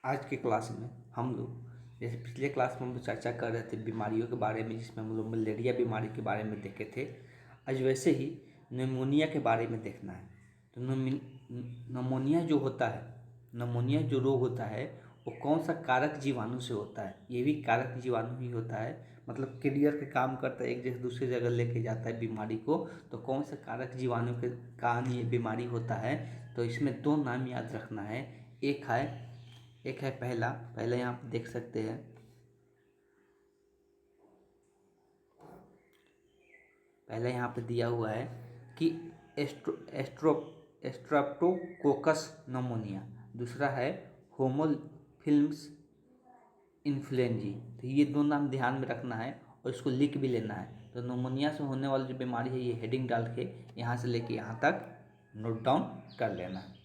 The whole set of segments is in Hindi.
आज के क्लास में हम लोग जैसे पिछले क्लास में हम लोग चर्चा कर रहे थे बीमारियों के बारे में, जिसमें हम लोग मलेरिया बीमारी के बारे में देखे थे। आज वैसे ही निमोनिया के बारे में देखना है। तो नमोनिया जो होता है, नमोनिया जो रोग होता है वो कौन सा कारक जीवाणु से होता है? ये भी कारक जीवाणु ही होता है, मतलब कैरियर के काम करता है, एक जगह दूसरी जगह लेके जाता है बीमारी को। तो कौन सा कारक जीवाणु के कारण ये बीमारी होता है? तो इसमें दो नाम याद रखना है। एक है पहला यहाँ पे देख सकते हैं। पहला यहाँ पे दिया हुआ है कि स्ट्रेप्टोकोकस नमोनिया, दूसरा है होमोफिल्स इन्फ्लुएंजी। तो ये दो नाम ध्यान में रखना है और इसको लिख भी लेना है। तो नमोनिया से होने वाली जो बीमारी है, ये हेडिंग डाल के यहाँ से लेके यहाँ तक नोट डाउन कर लेना है।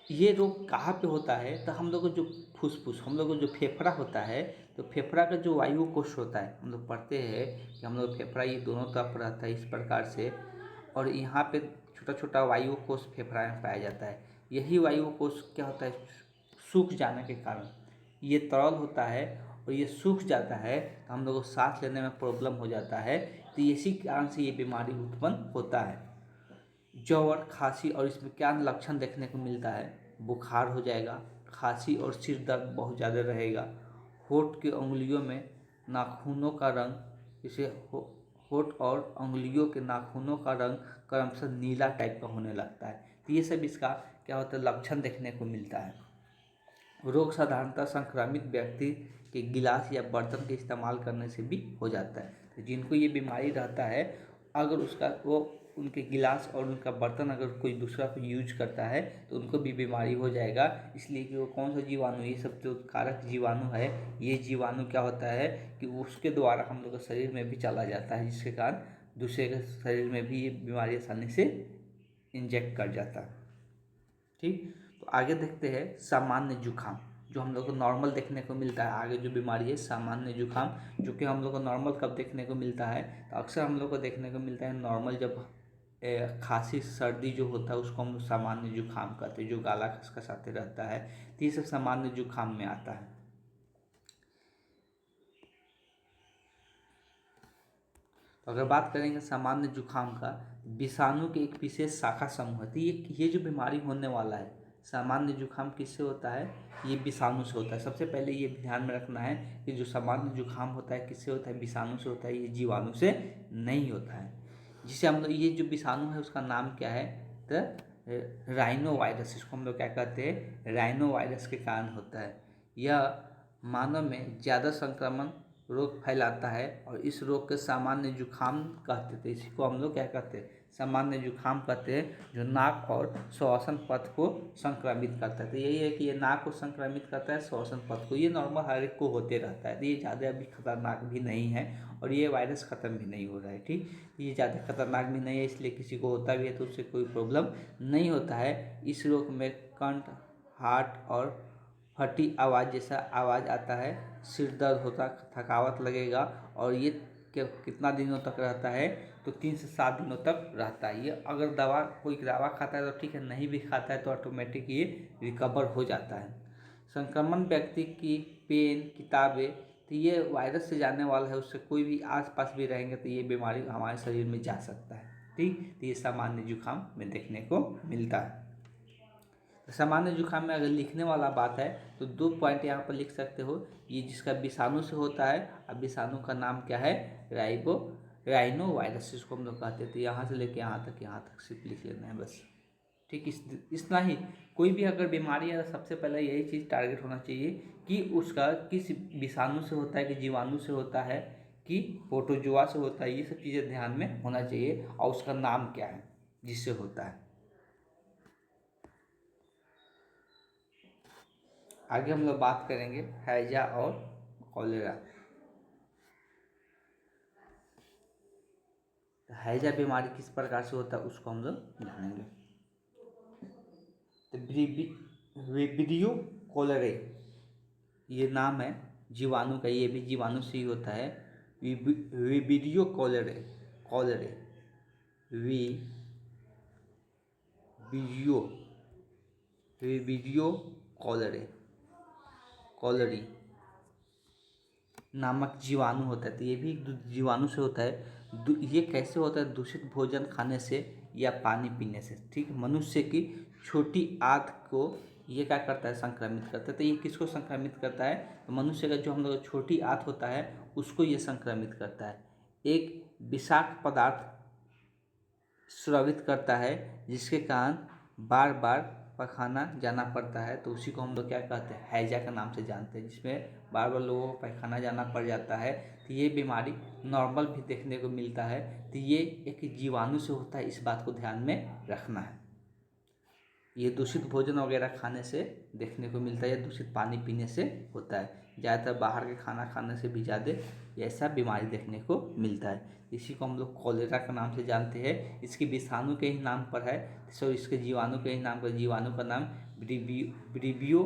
ये रोग कहाँ पे होता है? तो हम लोग को जो फुसफुस, हम लोग को जो फेफड़ा होता है, तो फेफड़ा का जो वायु कोश होता है, हम लोग पढ़ते हैं कि हम लोग फेफड़ा ये दोनों तरफ रहता है इस प्रकार से, और यहाँ पे छोटा छोटा वायु कोश फेफड़ा में पाया जाता है। यही वायु कोश क्या होता है, सूख जाने के कारण ये तरल होता है और ये सूख जाता है, तो हम लोग को सांस लेने में प्रॉब्लम हो जाता है। तो इसी कारण से ये बीमारी उत्पन्न होता है। ज्वर, खांसी, और इसमें क्या लक्षण देखने को मिलता है? बुखार हो जाएगा, खांसी और सिर दर्द बहुत ज़्यादा रहेगा। होंठ की उंगलियों में नाखूनों का रंग, इसे होंठ और उंगलियों के नाखूनों का रंग क्रमशः नीला टाइप का होने लगता है। तो ये सब इसका क्या होता है, लक्षण देखने को मिलता है। रोग साधारणतः संक्रमित व्यक्ति के गिलास या बर्तन के इस्तेमाल करने से भी हो जाता है। तो जिनको ये बीमारी रहता है, अगर उसका वो उनके गिलास और उनका बर्तन अगर कोई दूसरा को यूज करता है तो उनको भी बीमारी हो जाएगा। इसलिए कि वो कौन सा जीवाणु, ये सब जो कारक जीवाणु है, ये जीवाणु क्या होता है कि उसके द्वारा हम लोग के शरीर में भी चला जाता है, जिसके कारण दूसरे के शरीर में भी ये बीमारी आसानी से इंजेक्ट कर जाता है। ठीक, तो आगे देखते हैं सामान्य जुखाम, जो हम लोग को नॉर्मल देखने को मिलता है। आगे जो बीमारी है सामान्य जुखाम, जो कि हम लोग को नॉर्मल कब देखने को मिलता है? तो अक्सर हम लोग को देखने को मिलता है नॉर्मल जब खांसी सर्दी जो होता है उसको हम लोग सामान्य जुखाम कहते हैं, जो गला खसखसाते रहता है। तो ये सब सामान्य जुखाम में आता है। तो अगर बात करेंगे सामान्य जुखाम का, विषाणु के एक विशेष शाखा समूह है। तो ये जो बीमारी होने वाला है सामान्य जुखाम किससे होता है? ये विषाणु से होता है। सबसे पहले ये ध्यान में रखना है कि जो सामान्य जुखाम होता है किससे होता है? विषाणु से होता है, ये जीवाणु से नहीं होता है। जिसे हम लोग, ये जो विषाणु है उसका नाम क्या है? तो राइनो वायरस, इसको हम लोग क्या कहते हैं? राइनो वायरस के कारण होता है। यह मानव में ज़्यादा संक्रमण रोग फैलाता है और इस रोग के सामान्य जुखाम कहते थे। इसी को हम लोग क्या कहते हैं? सामान्य जुखाम कहते हैं, जो नाक और श्वसन पथ को संक्रमित करता है। तो यही है कि ये नाक को संक्रमित करता है, श्वसन पथ को। ये नॉर्मल हर एक को होते रहता है। तो ये ज़्यादा अभी खतरनाक भी नहीं है और ये वायरस ख़त्म भी नहीं हो रहा है। ठीक, ये ज़्यादा खतरनाक भी नहीं है, इसलिए किसी को होता भी है तो उससे कोई प्रॉब्लम नहीं होता है। इस रोग में कंठ, हार्ट और फटी आवाज़ जैसा आवाज़ आता है, सिर दर्द होता, थकावट लगेगा, और ये कितना दिनों तक रहता है? तो 3 से 7 दिनों तक रहता है। ये अगर कोई दवा खाता है तो ठीक है, नहीं भी खाता है तो ऑटोमेटिक ये रिकवर हो जाता है। संक्रमण व्यक्ति की पेन, किताबें, तो ये वायरस से जाने वाला है, उससे कोई भी आसपास भी रहेंगे तो ये बीमारी हमारे शरीर में जा सकता है। ठीक, तो ये सामान्य जुखाम में देखने को मिलता है। सामान्य जुखाम में अगर लिखने वाला बात है तो 2 पॉइंट यहाँ पर लिख सकते हो। ये जिसका विषाणु से होता है, अब विषाणु का नाम क्या है? राइनो वायरस, इसको हम लोग कहते थे। यहाँ से लेके यहाँ तक सिर्फ लिख लेना है बस। ठीक, इतना ही। कोई भी अगर बीमारी है सबसे पहले यही चीज़ टारगेट होना चाहिए कि उसका किस विषाणु से होता है, कि जीवाणु से होता है, कि प्रोटोजोआ से होता है। ये सब चीज़ें ध्यान में होना चाहिए, और उसका नाम क्या है जिससे होता है। आगे हम लोग बात करेंगे हैजा और कॉलेरा। हैजा बीमारी किस प्रकार से होता है उसको हम लोग जानेंगे। तो विब्रियो कॉलेरे ये नाम है जीवाणु का, ये भी जीवाणु से ही होता है। Vibrio cholerae, cholerae, Vibrio cholerae, cholerae नामक जीवाणु होता है। तो ये भी जीवाणु से होता है। ये कैसे होता है? दूषित भोजन खाने से या पानी पीने से। ठीक, मनुष्य की छोटी आंत को ये क्या करता है? संक्रमित करता है। तो ये किसको संक्रमित करता है? तो मनुष्य का जो हम लोग छोटी आंत होता है उसको ये संक्रमित करता है। एक विषाक्त पदार्थ स्रावित करता है जिसके कारण बार बार पैखाना जाना पड़ता है। तो उसी को हम लोग क्या कहते हैं? हैजा के नाम से जानते हैं, जिसमें बार बार लोगों को पैखाना जाना पड़ जाता है। तो ये बीमारी नॉर्मल भी देखने को मिलता है। तो ये एक जीवाणु से होता है, इस बात को ध्यान में रखना है। ये दूषित भोजन वगैरह खाने से देखने को मिलता है या दूषित पानी पीने से होता है। ज़्यादातर बाहर के खाना खाने से भी ज़्यादा ऐसा बीमारी देखने को मिलता है। इसी को हम लोग कॉलेरा के नाम से जानते हैं। इसकी विषाणु के ही नाम पर है, तो इसके जीवाणु के ही नाम पर, जीवाणु का नाम ब्रीवियो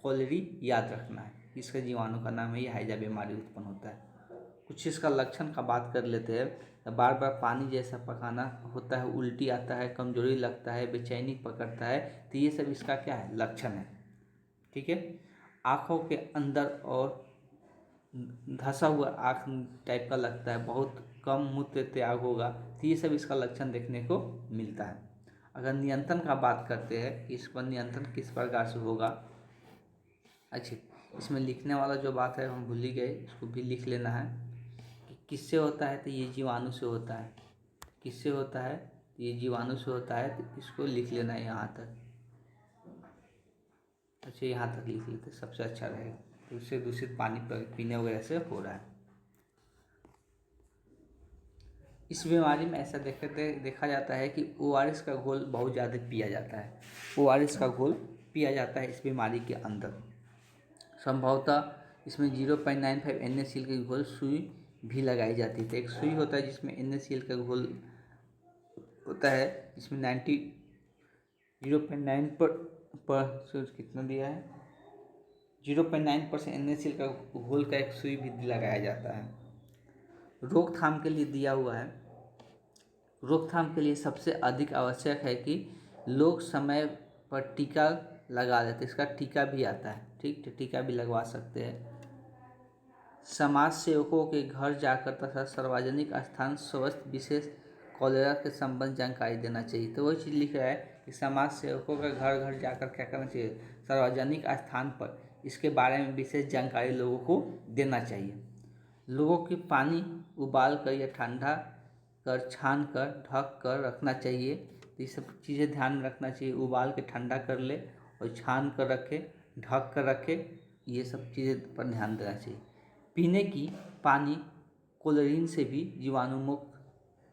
कॉलेरी याद रखना है। इसका जीवाणु का नाम है, ये हैजा बीमारी उत्पन्न होता है। कुछ इसका लक्षण का बात कर लेते हैं। बार बार पानी जैसा पकाना होता है, उल्टी आता है, कमजोरी लगता है, बेचैनी पकड़ता है। तो ये सब इसका क्या है? लक्षण है। ठीक है। आँखों के अंदर और धंसा हुआ आँख टाइप का लगता है, बहुत कम मूत्र त्याग होगा। तो ये सब इसका लक्षण देखने को मिलता है। अगर नियंत्रण का बात करते हैं, इस पर नियंत्रण किस प्रकार से होगा? अच्छा, इसमें लिखने वाला जो बात है हम भूल ही गए, इसको भी लिख लेना है कि किससे होता है। तो ये जीवाणु से होता है। किससे होता है? तो ये जीवाणु से होता है। तो इसको लिख लेना है यहाँ तक। अच्छा, यहाँ तक लिख लेते सबसे अच्छा रहेगा। तो उससे दूषित पानी पीने वगैरह से हो रहा है। इस बीमारी में ऐसा देखा जाता है कि ORS का घोल बहुत ज़्यादा पिया जाता है। ORS का घोल पिया जाता है इस बीमारी के अंदर। संभवतः इसमें 0.95 NaCl के घोल सुई भी लगाई जाती है। तो एक सुई होता है जिसमें NaCl का घोल होता है, जिसमें 0.9 पर कितना दिया है, 0.9% NaCl का घोल का एक सुई भी लगाया जाता है। रोकथाम के लिए दिया हुआ है। रोकथाम के लिए सबसे अधिक आवश्यक है कि लोग समय पर टीका लगा लेते हैं। इसका टीका भी आता है। ठीक, तो टीका भी लगवा सकते हैं। समाज सेवकों के घर जाकर तथा सार्वजनिक स्थान स्वास्थ्य विशेष कॉलेरा के संबंध जानकारी देना चाहिए। तो वही चीज़ लिख रहा है कि समाज सेवकों का घर घर जाकर क्या करना चाहिए? सार्वजनिक स्थान पर इसके बारे में विशेष जानकारी लोगों को देना चाहिए। लोगों की पानी उबाल कर या ठंडा कर छान कर ढक कर रखना चाहिए। तो ये सब चीज़ें ध्यान में रखना चाहिए। उबाल के ठंडा कर ले और छान कर रखे, ढक कर रखे, ये सब चीज़ें पर ध्यान देना चाहिए। पीने की पानी क्लोरीन से भी जीवाणु मुक्त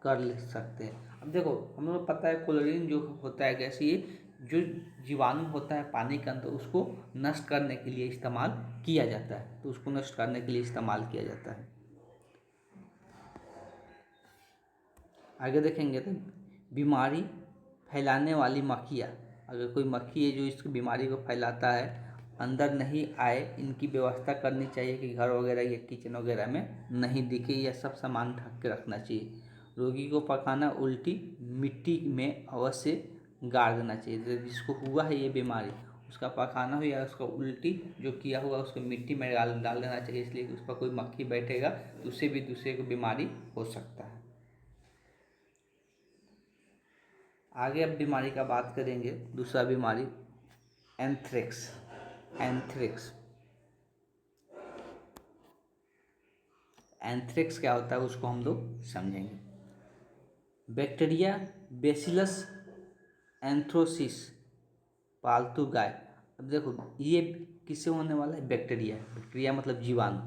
कर ले सकते हैं। अब देखो, हम लोग पता है क्लोरीन जो होता है गैस, ये जो जीवाणु होता है पानी के अंदर उसको नष्ट करने के लिए इस्तेमाल किया जाता है। तो उसको नष्ट करने के लिए इस्तेमाल किया जाता है। आगे देखेंगे तो बीमारी फैलाने वाली मक्खियाँ, अगर कोई मक्खी है जो इस बीमारी को फैलाता है, अंदर नहीं आए, इनकी व्यवस्था करनी चाहिए कि घर वगैरह या किचन वगैरह में नहीं दिखे। या सब सामान ढक के रखना चाहिए। रोगी को पकाना उल्टी मिट्टी में अवश्य गाड़ देना चाहिए। तो जिसको हुआ है ये बीमारी, उसका पखाना हो या उसका उल्टी जो किया हुआ उसको मिट्टी में डाल देना चाहिए। इसलिए कि उस पर कोई मक्खी बैठेगा तो उससे भी दूसरे को बीमारी हो सकता है। आगे अब बीमारी का बात करेंगे। दूसरा बीमारी एंथ्रेक्स। एंथ्रेक्स क्या होता है उसको हम लोग समझेंगे। बैक्टीरिया बेसिलस एंथ्रोसिस पालतू गाय। अब देखो ये किससे होने वाला है? बैक्टीरिया मतलब जीवाणु।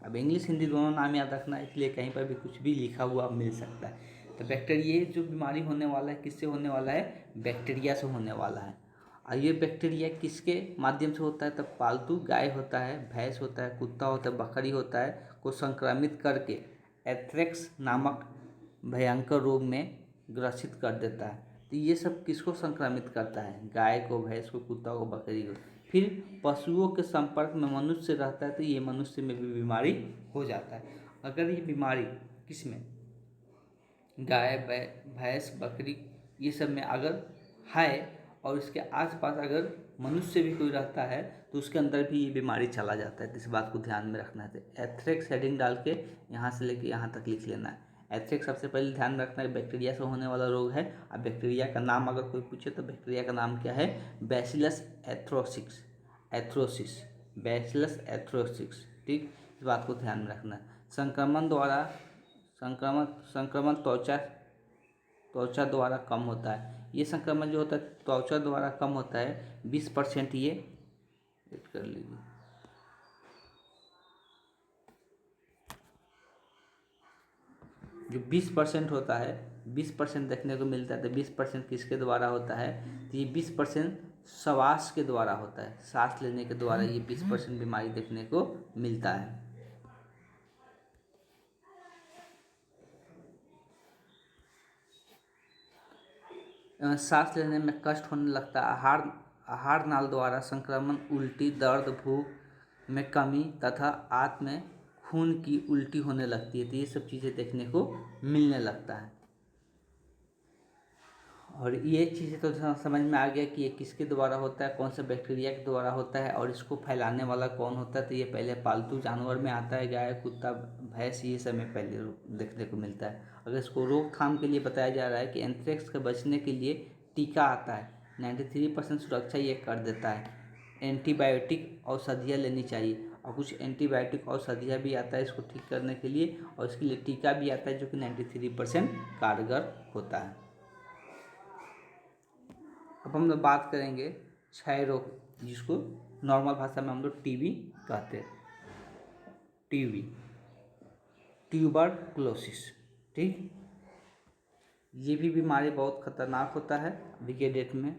अब इंग्लिश हिंदी दोनों नाम याद रखना है, इसलिए कहीं पर भी कुछ भी लिखा हुआ मिल सकता है। तो बैक्टीरिया जो बीमारी होने वाला है किससे होने वाला है? बैक्टीरिया से होने वाला है। और ये बैक्टीरिया किसके माध्यम से होता है? तब पालतू गाय होता है, भैंस होता है, कुत्ता होता है, बकरी होता है, को संक्रमित करके एंथ्रेक्स नामक भयंकर रोग में ग्रसित कर देता है। तो ये सब किसको संक्रमित करता है? गाय को, भैंस को, कुत्ता को, बकरी को। फिर पशुओं के संपर्क में मनुष्य रहता है तो ये मनुष्य में भी बीमारी हो जाता है। अगर ये बीमारी किसमें? गाय, भैंस, बकरी, ये सब में अगर है और इसके आसपास अगर मनुष्य भी कोई रहता है तो उसके अंदर भी ये बीमारी चला जाता है। तो इस बात को ध्यान में रखना है। तो एंथ्रेक्स हेडिंग डाल के यहाँ से लेके यहाँ तक लिख लेना है। एंथ्रेक्स सबसे पहले ध्यान रखना है बैक्टीरिया से होने वाला रोग है। अब बैक्टीरिया का नाम अगर कोई पूछे तो बैक्टीरिया का नाम क्या है? Bacillus anthracis, bacillus anthracis. ठीक, इस बात को ध्यान में रखना है। संक्रमण त्वचा द्वारा कम होता है। ये संक्रमण जो होता है त्वचा द्वारा कम होता है 20%। ये वेट कर लीजिए, जो 20% होता है, 20% देखने को मिलता है। तो 20% किसके द्वारा होता है? तो ये 20% श्वास के द्वारा होता है, सांस लेने के द्वारा ये 20% बीमारी देखने को मिलता है। सांस लेने में कष्ट होने लगता है। आहार नाल द्वारा संक्रमण, उल्टी, दर्द, भूख में कमी तथा आंत में खून की उल्टी होने लगती है। तो ये सब चीज़ें देखने को मिलने लगता है। और ये चीज़ें तो समझ में आ गया कि ये किसके द्वारा होता है, कौन सा बैक्टीरिया के द्वारा होता है और इसको फैलाने वाला कौन होता है। तो ये पहले पालतू जानवर में आता है, गाय, कुत्ता, भैंस, ये सब में पहले देखने को मिलता है। अगर इसको रोकथाम के लिए बताया जा रहा है कि एंथ्रेक्स के बचने के लिए टीका आता है, 93% सुरक्षा ये कर देता है। एंटीबायोटिक औषधियाँ लेनी चाहिए और कुछ एंटीबायोटिक औषधियाँ भी आता है इसको ठीक करने के लिए, और इसके लिए टीका भी आता है जो कि 93% कारगर होता है। अब हम लोग बात करेंगे क्षय रोग, जिसको नॉर्मल भाषा में हम लोग टीबी कहते हैं। TB, tuberculosis. ठीक, ये भी बीमारी बहुत खतरनाक होता है अभी के डेट में।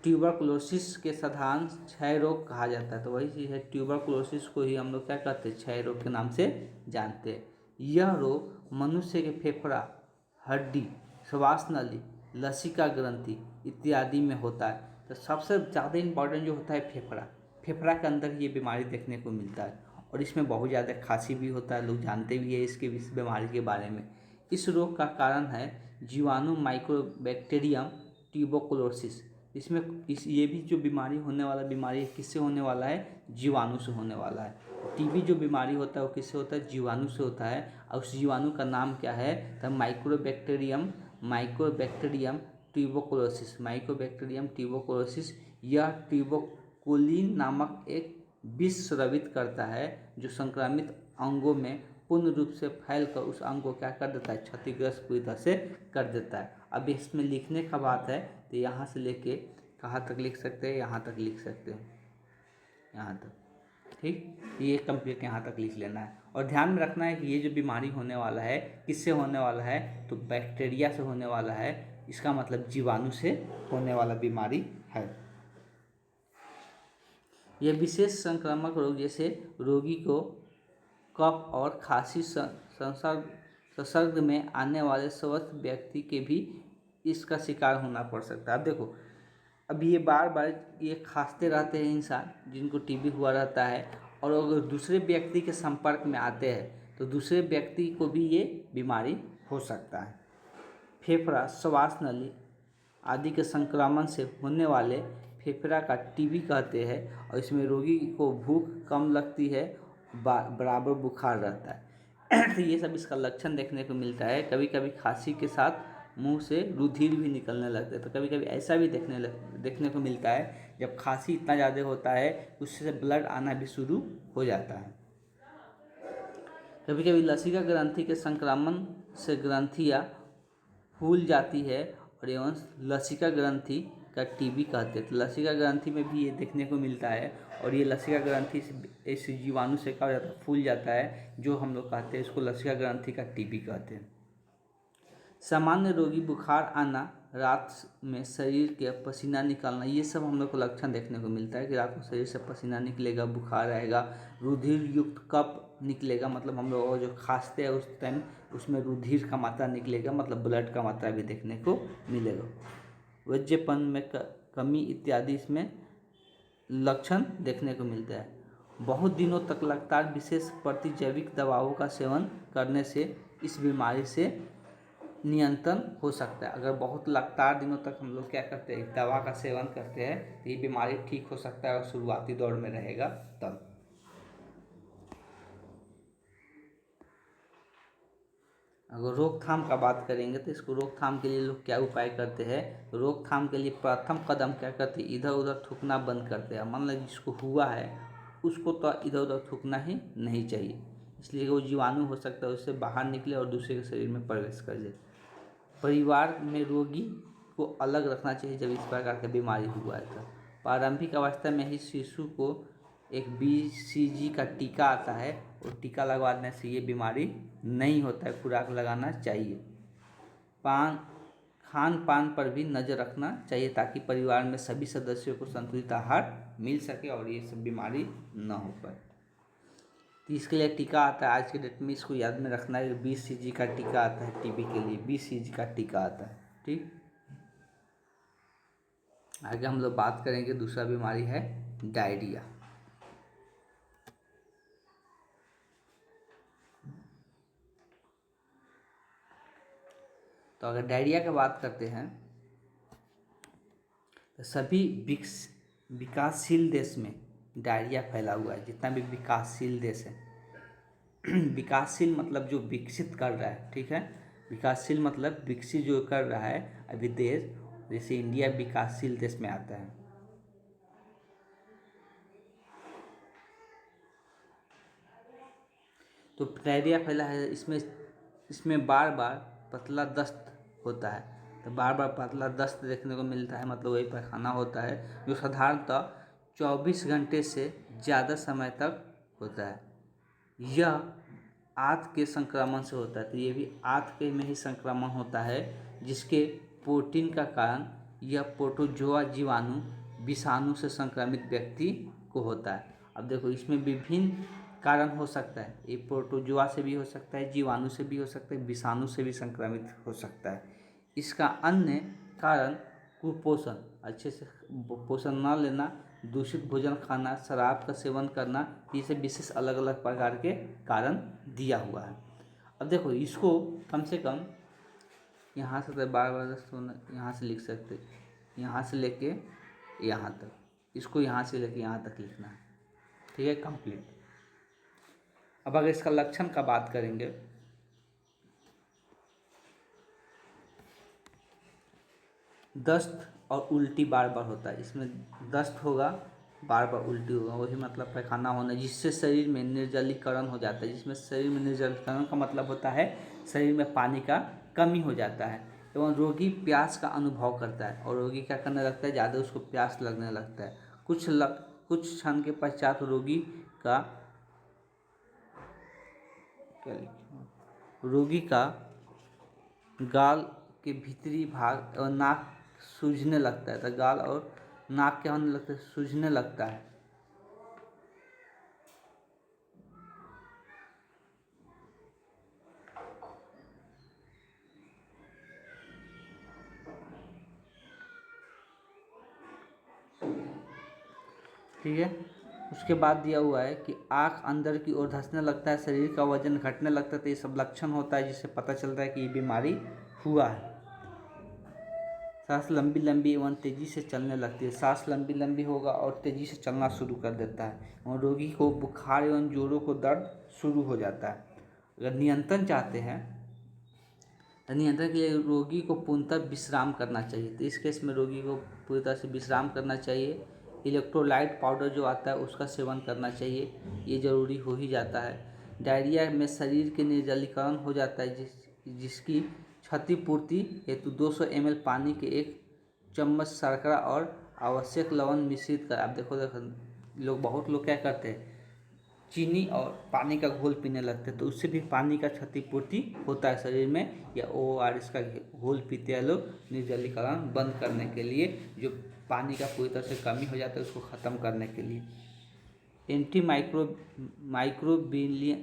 ट्यूबरकुलोसिस के साधारण क्षय रोग कहा जाता है। तो वही चीज़ है, ट्यूबरकुलोसिस को ही हम लोग क्या कहते हैं? क्षय रोग के नाम से जानते हैं। यह रोग मनुष्य के फेफड़ा, हड्डी, श्वास नली, लसिका ग्रंथि इत्यादि में होता है। तो सबसे ज़्यादा इम्पॉर्टेंट जो होता है फेफड़ा के अंदर ये बीमारी देखने को मिलता है और इसमें बहुत ज़्यादा खांसी भी होता है। लोग जानते भी है इस बीमारी के बारे में। इस रोग का कारण है जीवाणु माइक्रोबैक्टीरियम ट्यूबरकुलोसिस। ये भी जो बीमारी है किससे होने वाला है? जीवाणु से होने वाला है। टीबी जो बीमारी होता है वो किससे होता है? जीवाणु से होता है। और उस जीवाणु का नाम क्या है? तो माइक्रोबैक्टीरियम ट्यूबरकुलोसिस। यह ट्यूबरकुलिन नामक एक विष स्रावित करता है जो संक्रमित अंगों में पूर्ण रूप से फैलकर उस अंग को क्या कर देता है? क्षतिग्रस्त पूरी तरह से कर देता है। अब इसमें लिखने का बात है तो यहाँ से लेके कहाँ तक लिख सकते हैं? यहाँ तक लिख सकते हैं, यहाँ तक। ठीक, ये कंप्लीट यहाँ तक लिख लेना है। और ध्यान में रखना है कि ये जो बीमारी होने वाला है किससे होने वाला है? तो बैक्टीरिया से होने वाला है। इसका मतलब जीवाणु से होने वाला बीमारी है। यह विशेष संक्रामक रोग जैसे रोगी को कफ और खांसी संसर्ग में आने वाले स्वस्थ व्यक्ति के भी इसका शिकार होना पड़ सकता है। अब देखो, अब ये बार बार ये खांसते रहते हैं इंसान जिनको टीबी हुआ रहता है, और अगर दूसरे व्यक्ति के संपर्क में आते हैं तो दूसरे व्यक्ति को भी ये बीमारी हो सकता है। फेफड़ा, श्वास नली आदि के संक्रमण से होने वाले फेफड़ा का टीबी कहते हैं। और इसमें रोगी को भूख कम लगती है, बराबर बुखार रहता है। तो ये सब इसका लक्षण देखने को मिलता है। कभी कभी खांसी के साथ मुंह से रुधिर भी निकलने लगता है। तो कभी कभी ऐसा भी देखने को मिलता है जब खांसी इतना ज़्यादा होता है उससे ब्लड आना भी शुरू हो जाता है। कभी कभी लसिका ग्रंथि के संक्रमण से ग्रंथियाँ फूल जाती है और एवं लसिका ग्रंथि का टीबी कहते हैं। तो लसिका ग्रंथि में भी ये देखने को मिलता है, और ये लसिका ग्रंथि इस जीवाणु से क्या हो जाता है? फूल जाता है, जो हम लोग कहते हैं इसको लसिका ग्रंथि का टीबी कहते हैं। सामान्य रोगी बुखार आना, रात में शरीर के पसीना निकलना, ये सब हम लोग को लक्षण देखने को मिलता है कि रात में शरीर से पसीना निकलेगा, बुखार आएगा, रुधिर युक्त कफ निकलेगा, मतलब हम लोग जो खांसते हैं उस टाइम उसमें रुधिर का मात्रा निकलेगा, मतलब ब्लड का मात्रा भी देखने को मिलेगा। वज्रपन में कमी इत्यादि इसमें लक्षण देखने को मिलता है। बहुत दिनों तक लगातार विशेष प्रतिजैविक दवाओं का सेवन करने से इस बीमारी से नियंत्रण हो सकता है। अगर बहुत लगातार दिनों तक हम लोग क्या करते हैं, दवा का सेवन करते हैं, तो ये बीमारी ठीक हो सकता है और शुरुआती दौर में रहेगा तब। अगर रोकथाम का बात करेंगे तो इसको रोकथाम के लिए लोग क्या उपाय करते हैं, रोकथाम के लिए प्रथम कदम क्या करते हैं, इधर उधर थूकना बंद करते हैं। मान लो जिसको हुआ है उसको तो इधर उधर थूकना ही नहीं चाहिए, इसलिए वो जीवाणु हो सकता है उससे बाहर निकले और दूसरे के शरीर में प्रवेश कर जाए। परिवार में रोगी को अलग रखना चाहिए जब इस प्रकार की बीमारी हुआ है। तो प्रारंभिक अवस्था में ही शिशु को एक BCG का टीका आता है और टीका लगवाने से ये बीमारी नहीं होता है, खुराक लगाना चाहिए। खान पान पर भी नज़र रखना चाहिए ताकि परिवार में सभी सदस्यों को संतुलित आहार मिल सके और ये सब बीमारी न हो पाए। तो इसके लिए टीका आता है, आज के डेट में इसको याद में रखना है, BCG का टीका आता है, टीबी के लिए BCG का टीका आता है। ठीक, आगे हम लोग बात करेंगे, दूसरा बीमारी है डायरिया। तो अगर डायरिया की बात करते हैं तो सभी विकासशील देश में डायरिया फैला हुआ है, जितना भी विकासशील देश है। विकासशील मतलब जो विकसित कर रहा है, ठीक है, विकासशील मतलब विकसित जो कर रहा है अभी देश, जैसे इंडिया विकासशील देश में आता है। तो डायरिया फैला है, इसमें बार बार पतला दस्त होता है। तो बार बार पतला दस्त देखने को मिलता है, मतलब वही पैखाना होता है जो साधारणतः 24 घंटे से ज़्यादा समय तक होता है। यह आंत के संक्रमण से होता है, तो ये भी आंत के में ही संक्रमण होता है, जिसके प्रोटीन का कारण यह प्रोटोजोआ जीवाणु विषाणु से संक्रमित व्यक्ति को होता है। अब देखो इसमें विभिन्न कारण हो सकता है, ये प्रोटोजोआ से भी हो सकता है, जीवाणु से भी हो सकता है, विषाणु से भी संक्रमित हो सकता है। इसका अन्य कारण कुपोषण, अच्छे से पोषण न लेना, दूषित भोजन खाना, शराब का सेवन करना, ये सब विशेष अलग अलग प्रकार के कारण दिया हुआ है। अब देखो इसको कम से कम यहाँ से तो बार बार यहाँ से लिख सकते, यहाँ से लेके यहाँ तक, इसको यहाँ से लेके यहाँ तक लिखना है, ठीक है, कंप्लीट। अब अगर इसका लक्षण का बात करेंगे, दस्त और उल्टी बार बार होता है, इसमें दस्त होगा, बार बार उल्टी होगा, वही मतलब पैखाना होना, जिससे शरीर में निर्जलीकरण हो जाता है। जिसमें शरीर में निर्जलीकरण का मतलब होता है शरीर में पानी का कमी हो जाता है, एवं रोगी प्यास का अनुभव करता है, और रोगी क्या करने लगता है, ज़्यादा उसको प्यास लगने लगता है। कुछ क्षण के पश्चात रोगी का गाल के भीतरी भाग और नाक सूजने लगता है, तो गाल और नाक क्या होने लगता है, सूजने लगता है। ठीक है, उसके बाद दिया हुआ है कि आँख अंदर की ओर धंसने लगता है, शरीर का वजन घटने लगता है, तो ये सब लक्षण होता है जिससे पता चलता है कि ये बीमारी हुआ है। सांस लंबी लंबी एवं तेजी से चलने लगती है, सांस लंबी लंबी होगा और तेजी से चलना शुरू कर देता है, और रोगी को बुखार एवं जोड़ों को दर्द शुरू हो जाता है। अगर नियंत्रण चाहते हैं तो नियंत्रण के लिए रोगी को पूर्णतः विश्राम करना चाहिए। तो इस केस में रोगी को पूरी तरह से विश्राम करना चाहिए। इलेक्ट्रोलाइट पाउडर जो आता है उसका सेवन करना चाहिए, ये ज़रूरी हो ही जाता है। डायरिया में शरीर के निर्जलीकरण हो जाता है, जिसकी क्षतिपूर्ति हेतु 200 ml पानी के 1 चम्मच शर्करा और आवश्यक लवण मिश्रित कर। आप देखो बहुत लोग क्या करते हैं, चीनी और पानी का घोल पीने लगते हैं, तो उससे भी पानी का क्षतिपूर्ति होता है शरीर में, या ORS का घोल पीते हैं लोग निर्जलीकरण बंद करने के लिए, जो पानी का पूरी तरह से कमी हो जाता है उसको ख़त्म करने के लिए। एंटी माइक्रोबियल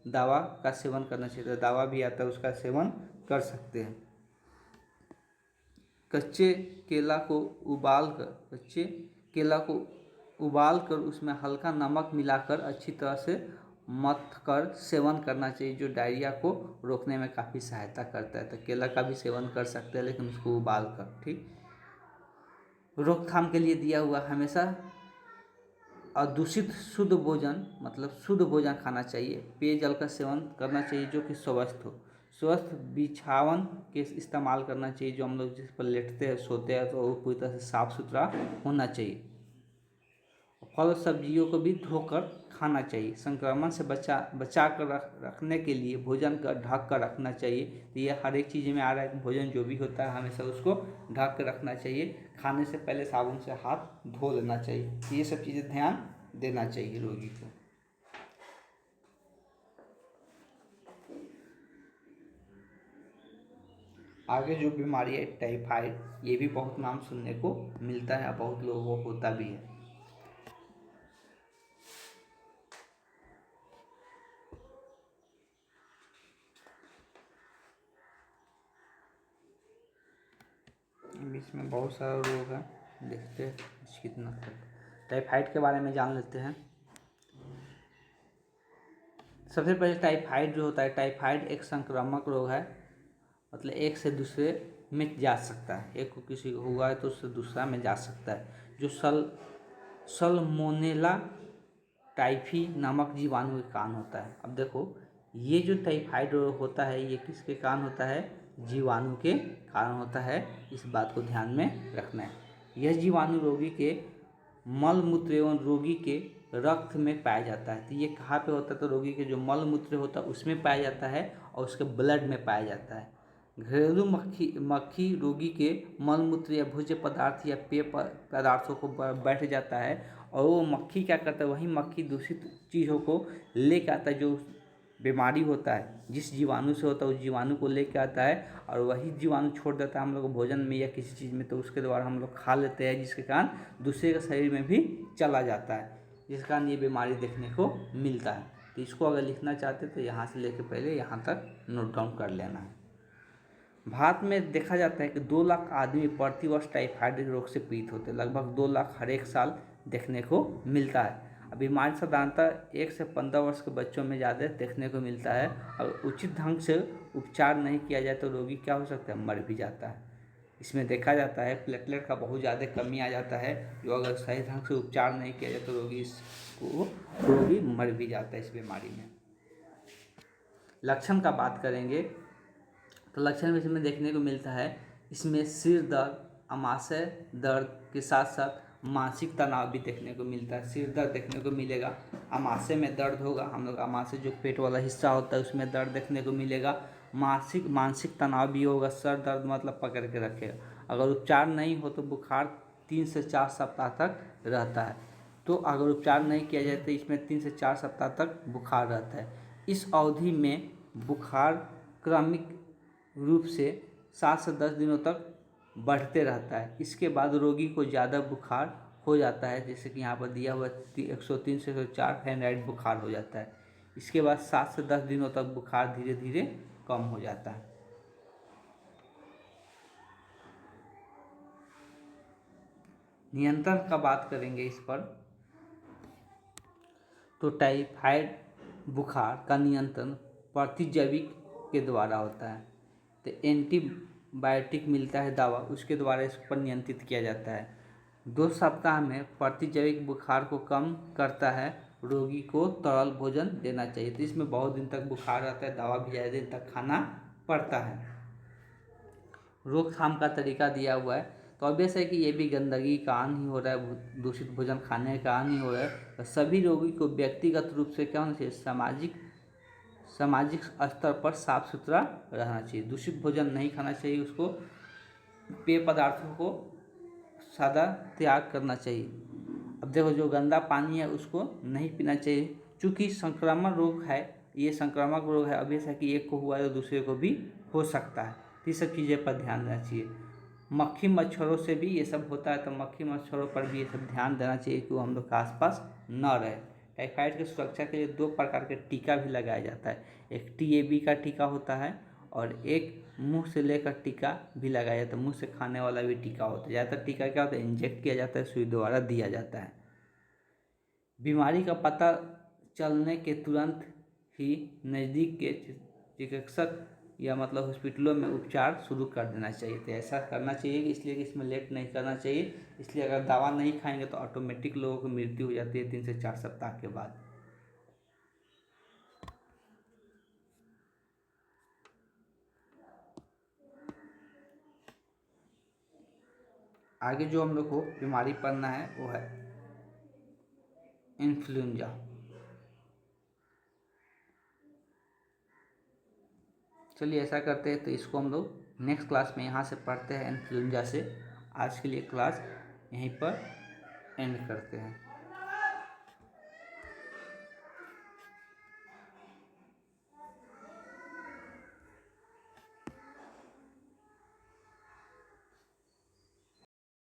दवा का सेवन करना चाहिए, तो दवा भी आता है उसका सेवन कर सकते हैं। कच्चे केला को उबाल कर उसमें हल्का नमक मिलाकर अच्छी तरह से मथ कर सेवन करना चाहिए, जो डायरिया को रोकने में काफ़ी सहायता करता है। तो केला का भी सेवन कर सकते हैं, लेकिन उसको उबाल कर। ठीक, रोकथाम के लिए दिया हुआ हमेशा अदूषित शुद्ध भोजन, मतलब शुद्ध भोजन खाना चाहिए। पेयजल का सेवन करना चाहिए जो कि स्वस्थ हो। स्वस्थ बिछावन के इस्तेमाल करना चाहिए, जो हम लोग जिस पर लेटते हैं सोते हैं तो वो पूरी तरह से साफ़ सुथरा होना चाहिए। फल और सब्जियों को भी धोकर खाना चाहिए। संक्रमण से बचा कर रखने के लिए भोजन का ढक कर रखना चाहिए। तो ये हर एक चीज़ में आ रहा है कि भोजन जो भी होता है हमेशा उसको ढक कर रखना चाहिए। खाने से पहले साबुन से हाथ धो लेना चाहिए। ये सब चीज़ें ध्यान देना चाहिए रोगी को। आगे जो बीमारी है टाइफाइड, ये भी बहुत नाम सुनने को मिलता है, बहुत लोगों को होता भी है। बीच में बहुत सारा रोग है, देखते हैं कितना टाइफाइड के बारे में जान लेते हैं। सबसे पहले टाइफाइड जो होता है, टाइफाइड एक संक्रामक रोग है, मतलब एक से दूसरे में जा सकता है। एक को किसी को हुआ है तो उससे दूसरा में जा सकता है, जो सल्मोनेला टाइफी नामक जीवाणु के कारण होता है। अब देखो, ये जो टाइफाइड रोग होता है ये किसके कारण होता है? जीवाणु के कारण होता है। इस बात को ध्यान में रखना है। यह जीवाणु रोगी के मल मूत्र एवं रोगी के रक्त में पाया जाता है। तो ये कहाँ पे होता है? तो रोगी के जो मल मूत्र होता है उसमें पाया जाता है और उसके ब्लड में पाया जाता है। घरेलू मक्खी रोगी के मल मूत्र या भोज्य पदार्थ या पेय पदार्थों को बैठ जाता है, और वो मक्खी क्या करता है? वही मक्खी दूषित चीज़ों को लेकर आता है, जो बीमारी होता है जिस जीवाणु से होता है उस जीवाणु को लेकर आता है, और वही जीवाणु छोड़ देता है हम लोग भोजन में या किसी चीज़ में, तो उसके द्वारा हम लोग खा लेते हैं, जिसके कारण दूसरे के शरीर में भी चला जाता है, जिस कारण ये बीमारी देखने को मिलता है। तो इसको अगर लिखना चाहते तो यहाँ से लेकर पहले यहाँ तक नोट डाउन कर लेना है। भारत में देखा जाता है कि 2 लाख आदमी प्रतिवर्ष टाइफाइड रोग से पीड़ित होते हैं। लगभग 2 लाख हर एक साल देखने को मिलता है। अब बीमारी साधारणतः 1 से 15 वर्ष के बच्चों में ज़्यादा देखने को मिलता है, और उचित ढंग से उपचार नहीं किया जाए तो रोगी क्या हो सकता है? मर भी जाता है। इसमें देखा जाता है प्लेटलेट का बहुत ज़्यादा कमी आ जाता है, जो अगर सही ढंग से उपचार नहीं किया जाए तो रोगी मर भी जाता है इस बीमारी में। लक्षण का बात करेंगे तो लक्षण में इसमें देखने को मिलता है, इसमें सिर दर्द, आमाशय दर्द के साथ साथ मानसिक तनाव भी देखने को मिलता है। सिर दर्द देखने को मिलेगा, आमाशय में दर्द होगा, हम लोग आमाशय जो पेट वाला हिस्सा होता है उसमें दर्द देखने को मिलेगा। मानसिक तनाव भी होगा। सर दर्द मतलब पकड़ के रखेगा। अगर उपचार नहीं हो तो बुखार 3 से 4 सप्ताह तक रहता है। तो अगर उपचार नहीं किया जाए तो इसमें 3 से 4 सप्ताह तक बुखार रहता है। इस अवधि में बुखार क्रमिक रूप से 7 से 10 दिनों तक बढ़ते रहता है। इसके बाद रोगी को ज़्यादा बुखार हो जाता है, जैसे कि यहाँ पर दिया हुआ 103 से 104 फ़ारेनहाइट बुखार हो जाता है। इसके बाद 7 से 10 दिनों तक बुखार धीरे धीरे कम हो जाता है। नियंत्रण का बात करेंगे इस पर, तो टाइफाइड बुखार का नियंत्रण प्रतिजैविक के द्वारा होता है। तो एंटीबायोटिक मिलता है दवा, उसके द्वारा इस पर नियंत्रित किया जाता है। 2 सप्ताह में प्रतिजैविक बुखार को कम करता है। रोगी को तरल भोजन देना चाहिए। तो इसमें बहुत दिन तक बुखार रहता है, दवा भी ज़्यादा दिन तक खाना पड़ता है। रोकथाम का तरीका दिया हुआ है, तो ऑब्वियस है कि ये भी गंदगी का कारण ही हो रहा है, दूषित भोजन खाने के कारण ही हो रहा है। सभी रोगी को व्यक्तिगत रूप से क्या होना चाहिए? सामाजिक स्तर पर साफ सुथरा रहना चाहिए। दूषित भोजन नहीं खाना चाहिए, उसको पेय पदार्थों को सादा त्याग करना चाहिए। अब देखो, जो गंदा पानी है उसको नहीं पीना चाहिए, क्योंकि संक्रामक रोग है, ये संक्रामक रोग है। ऑब्वियस है कि एक को हुआ तो दूसरे को भी हो सकता है। तो ये सब चीज़ें पर ध्यान देना चाहिए। मक्खी मच्छरों से भी ये सब होता है, तो मक्खी मच्छरों पर भी ये सब ध्यान देना चाहिए कि वो हम लोग के आसपास न रहे। टाइफाइड की सुरक्षा के लिए 2 प्रकार के टीका भी लगाया जाता है। एक TAB का टीका होता है, और एक मुंह से लेकर टीका भी लगाया जाता है। मुंह से खाने वाला भी टीका होता है। ज़्यादातर टीका क्या होता है? इंजेक्ट किया जाता है, सुई द्वारा दिया जाता है। बीमारी का पता चलने के तुरंत ही नज़दीक के चिकित्सक या मतलब हॉस्पिटलों में उपचार शुरू कर देना चाहिए। तो ऐसा करना चाहिए कि इसलिए कि इसमें लेट नहीं करना चाहिए। इसलिए अगर दवा नहीं खाएंगे तो ऑटोमेटिक लोगों की मृत्यु हो जाती है 3 से 4 सप्ताह के बाद। आगे जो हम लोग को बीमारी पढ़ना है वो है इन्फ्लुएंजा। चलिए ऐसा करते हैं, तो इसको हम लोग नेक्स्ट क्लास में यहाँ से पढ़ते हैं इन्फ्लुएंजा से। आज के लिए क्लास यहीं पर एंड करते हैं।